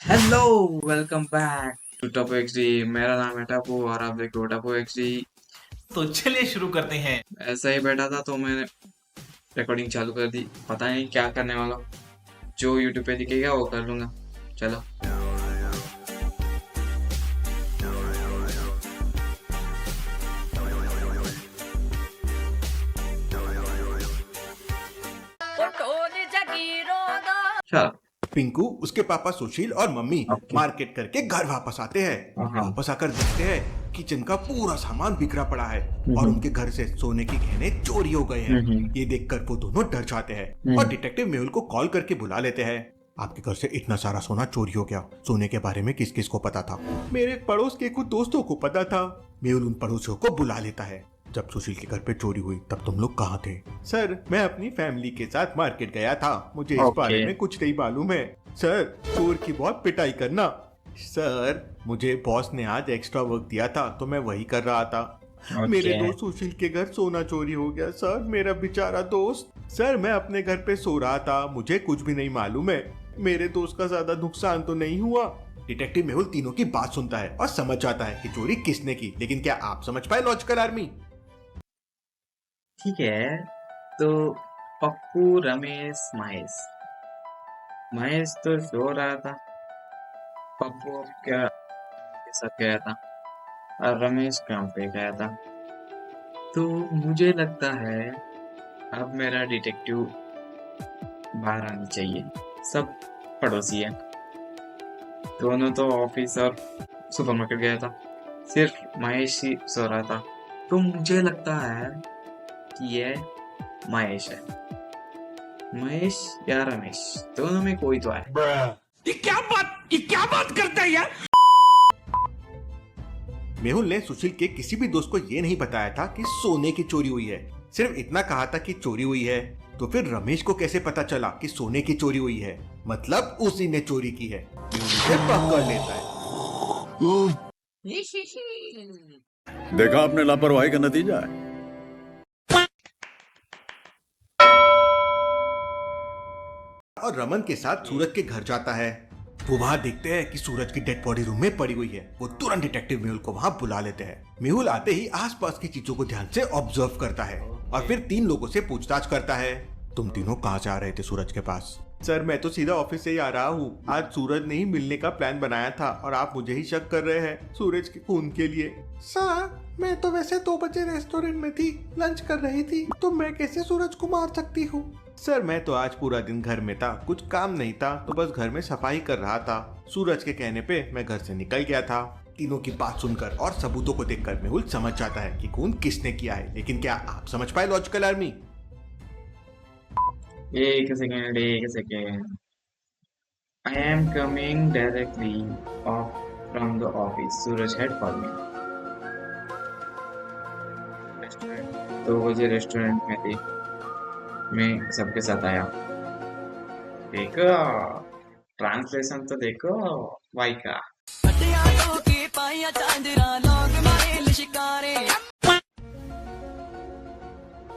Hello, welcome back to टपो एक्सडी। मेरा नाम है टपो और आप देखो टपो एक्सडी। तो चलिए शुरू करते हैं। ऐसा ही बैठा था तो मैंने रिकॉर्डिंग चालू कर दी। पता नहीं क्या करने वाला हूँ। जो यूट्यूब पे दिखेगा वो कर लूंगा। चलो। चलो। पिंकू, उसके पापा सुशील और मम्मी ओके। मार्केट करके घर वापस आते हैं। हाँ। वापस आकर देखते हैं किचन का पूरा सामान बिखरा पड़ा है और उनके घर से सोने के गहने चोरी हो गए हैं। ये देखकर वो दोनों डर जाते हैं और डिटेक्टिव मेहुल को कॉल करके बुला लेते हैं। आपके घर से इतना सारा सोना चोरी हो गया, सोने के बारे में किस किस को पता था? मेरे पड़ोस के कुछ दोस्तों को पता था। मेहुल उन पड़ोसियों को बुला लेता है। जब सुशील के घर पे चोरी हुई तब तुम लोग कहाँ थे? सर, मैं अपनी फैमिली के साथ मार्केट गया था, मुझे इस बारे में कुछ नहीं मालूम है। सर, चोर की बहुत पिटाई करना। सर, मुझे बॉस ने आज एक्स्ट्रा वर्क दिया था तो मैं वही कर रहा था। मेरे दोस्त सुशील के घर सोना चोरी हो गया सर, मेरा बेचारा दोस्त। सर, मैं अपने घर पे सो रहा था, मुझे कुछ भी नहीं मालूम है। मेरे दोस्त का ज्यादा नुकसान तो नहीं हुआ। डिटेक्टिव मेहुल तीनों की बात सुनता है और समझ जाता है कि चोरी किसने की। लेकिन क्या आप समझ पाए लॉजिकल आर्मी? ठीक है। तो पप्पू, रमेश, महेश। महेश तो सो रहा था। पप्पू अब क्या के साथ गया था और रमेश काम पे गया था। तो मुझे लगता है अब मेरा डिटेक्टिव बाहर आनी चाहिए। सब पड़ोसी है। दोनों तो ऑफिस और सुपरमार्केट गया था। सिर्फ महेश ही सो रहा था। तो मुझे लगता है कि ये महेश है। महेश या रमेश, दोनों में कोई तो है। ये क्या बात करता है यार। मेहुल ने सुशील के किसी भी दोस्त को ये नहीं बताया था कि सोने की चोरी हुई है। सिर्फ इतना कहा था कि चोरी हुई है। तो फिर रमेश को कैसे पता चला कि सोने की चोरी हुई है? मतलब उसी ने चोरी की है। मेहुल उसे पकड़ लेता है। देखा आपने लापरवाही का नतीजा है। और रमन के साथ सूरज के घर जाता है। वो वहाँ देखते हैं कि सूरज की डेड बॉडी रूम में पड़ी हुई है। वो तुरंत डिटेक्टिव मेहुल को वहाँ बुला लेते हैं। मेहुल आते ही आसपास की चीजों को ध्यान से ऑब्जर्व करता है और फिर तीन लोगों से पूछताछ करता है। तुम तीनों कहाँ जा रहे थे सूरज के पास? सर, मैं तो सीधा ऑफिस से ही आ रहा हूँ। आज सूरज ने ही मिलने का प्लान बनाया था और आप मुझे ही शक कर रहे हैं सूरज के खून के लिए। सर, मैं तो वैसे 2 बजे रेस्टोरेंट में थी, लंच कर रही थी, तो मैं कैसे सूरज को मार सकती हूँ? सर, मैं तो आज पूरा दिन घर में था, कुछ काम नहीं था तो बस घर में सफाई कर रहा था। सूरज के कहने पे मैं घर से निकल गया था। तीनों की बात सुनकर और सबूतों को देखकर मेहुल समझ जाता है कि खून किसने किया है। लेकिन क्या आप समझ पाए लॉजिकल आर्मी? एक सेकेंड, एक second. I am coming directly off from the office. Suraj had called me. 2 बजे रेस्टोरेंट में थी। मैं सबके साथ आया। देखो, ट्रांसलेशन तो देखो वाई का।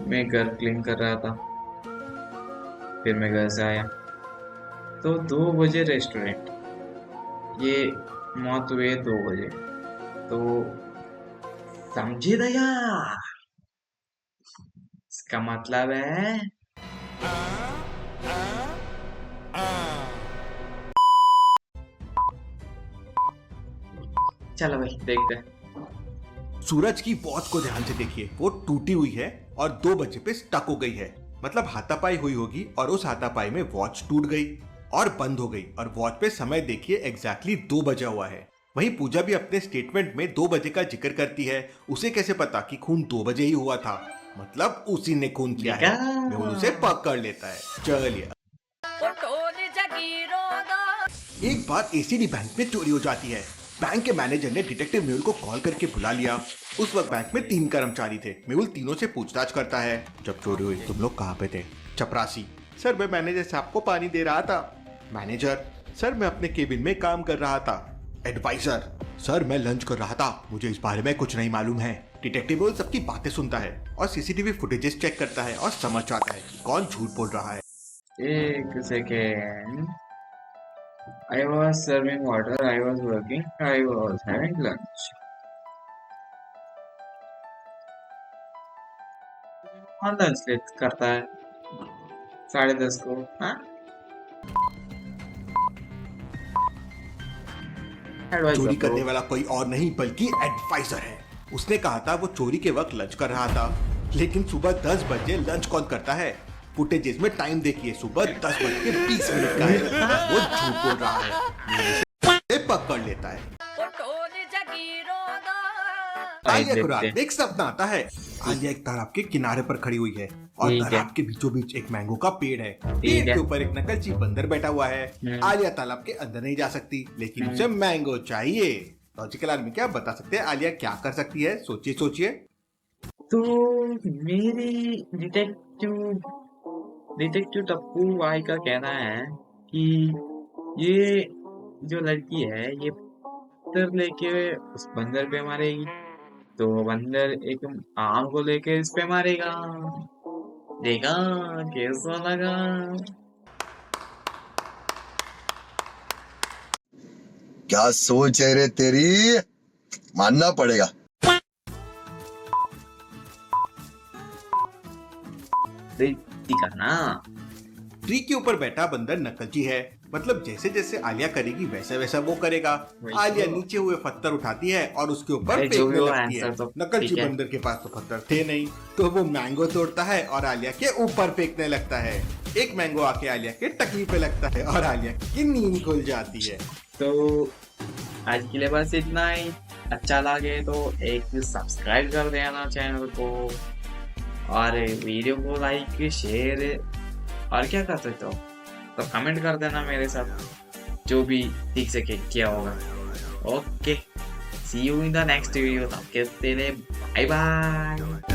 मैं घर क्लीन कर रहा था। फिर मैं घर से आया तो 2 बजे रेस्टोरेंट। ये मौत हुए 2 बजे। तो समझे दया, इसका मतलब है चलो भाई देखते हैं। सूरज की वॉच को ध्यान से देखिए, वो टूटी हुई है और 2 बजे पे स्टक हो गई है। मतलब हाथापाई हुई होगी और उस हाथापाई में वॉच टूट गई और बंद हो गई। और वॉच पे समय देखिए, एग्जैक्टली 2 बजा हुआ है। वहीं पूजा भी अपने स्टेटमेंट में 2 बजे का जिक्र करती है। उसे कैसे पता कि खून 2 बजे ही हुआ था? मतलब उसी ने खून किया है। मेहुल उसे पकड़ लेता है। चलिए, एक बार एसीडी बैंक में चोरी हो जाती है। बैंक के मैनेजर ने डिटेक्टिव मेहुल को कॉल करके बुला लिया। उस वक्त बैंक में 3 कर्मचारी थे। मेहुल तीनों से पूछताछ करता है। जब चोरी हुई तुम लोग कहाँ पे थे? चपरासी: सर, मैं मैनेजर साहब को पानी दे रहा था। मैनेजर: सर, मैं अपने केबिन में काम कर रहा था। एडवाइजर: सर, मैं लंच कर रहा था, मुझे इस बारे में कुछ नहीं मालूम है। डिटेक्टिव मेहुल सबकी बातें सुनता है और सीसीटीवी फुटेजेस चेक करता है और समझ जाता है कि कौन झूठ बोल रहा है। एक second. I was serving water, I was working, I was having lunch. कौन लंच लेट करता है 10:30 को? हाँ, एडवाइस चोरी दो। करने वाला कोई और नहीं बल्कि एडवाइजर है। उसने कहा था वो चोरी के वक्त लंच कर रहा था, लेकिन सुबह 10 बजे लंच कौन करता है? फुटेजेस में टाइम देखिए, सुबह 10:20 का है। वो झूठ बोल रहा है, पकड़ लेता है। आलिया को रात में एक सपना आता है। आलिया एक तालाब के किनारे पर खड़ी हुई है और ठीक है। तालाब के बीचों बीच एक मैंगो का पेड़ है। ठीक पेड़ है। के ऊपर एक नकलची बंदर बैठा हुआ है। आलिया तालाब के अंदर नहीं जा सकती, लेकिन उसे मैंगो चाहिए। लॉजिकल आदमी क्या बता सकते हैं आलिया क्या कर सकती है? सोचिए सोचिए। तो मेरी डिटेक्टिव टप्पू भाई का कहना है कि ये जो लड़की है ये पत्थर लेके उस बंदर पे मारेगी, तो बंदर एक आम को लेके इस पे मारेगा। देखा कैसा लगा? क्या सोच है रे तेरी, मानना पड़ेगा। ठीक है ना? ट्री के ऊपर बैठा बंदर नकलची है, मतलब जैसे जैसे आलिया करेगी वैसा वैसा वो करेगा। वही आलिया तो। नीचे हुए पत्थर उठाती है और उसके ऊपर अरे जो भी फेंकने हो लगती है। आंसर तो नकलची ठीक है। बंदर के पास तो पत्थर थे नहीं, तो वो मैंगो तोड़ता है और आलिया के ऊपर फेंकने लगता है। एक मैंगो आके आलिया के टकली पे लगता है और आलिया की नींद खुल जाती है। तो आज के लिए बस इतना ही। अच्छा लगे तो एक सब्सक्राइब कर देना चैनल को, और वीडियो को लाइक शेयर और क्या कर सकते हो तो कमेंट कर देना मेरे साथ जो भी ठीक से किया होगा। Okay, see you in the next video. तब के लिए बाय बाय।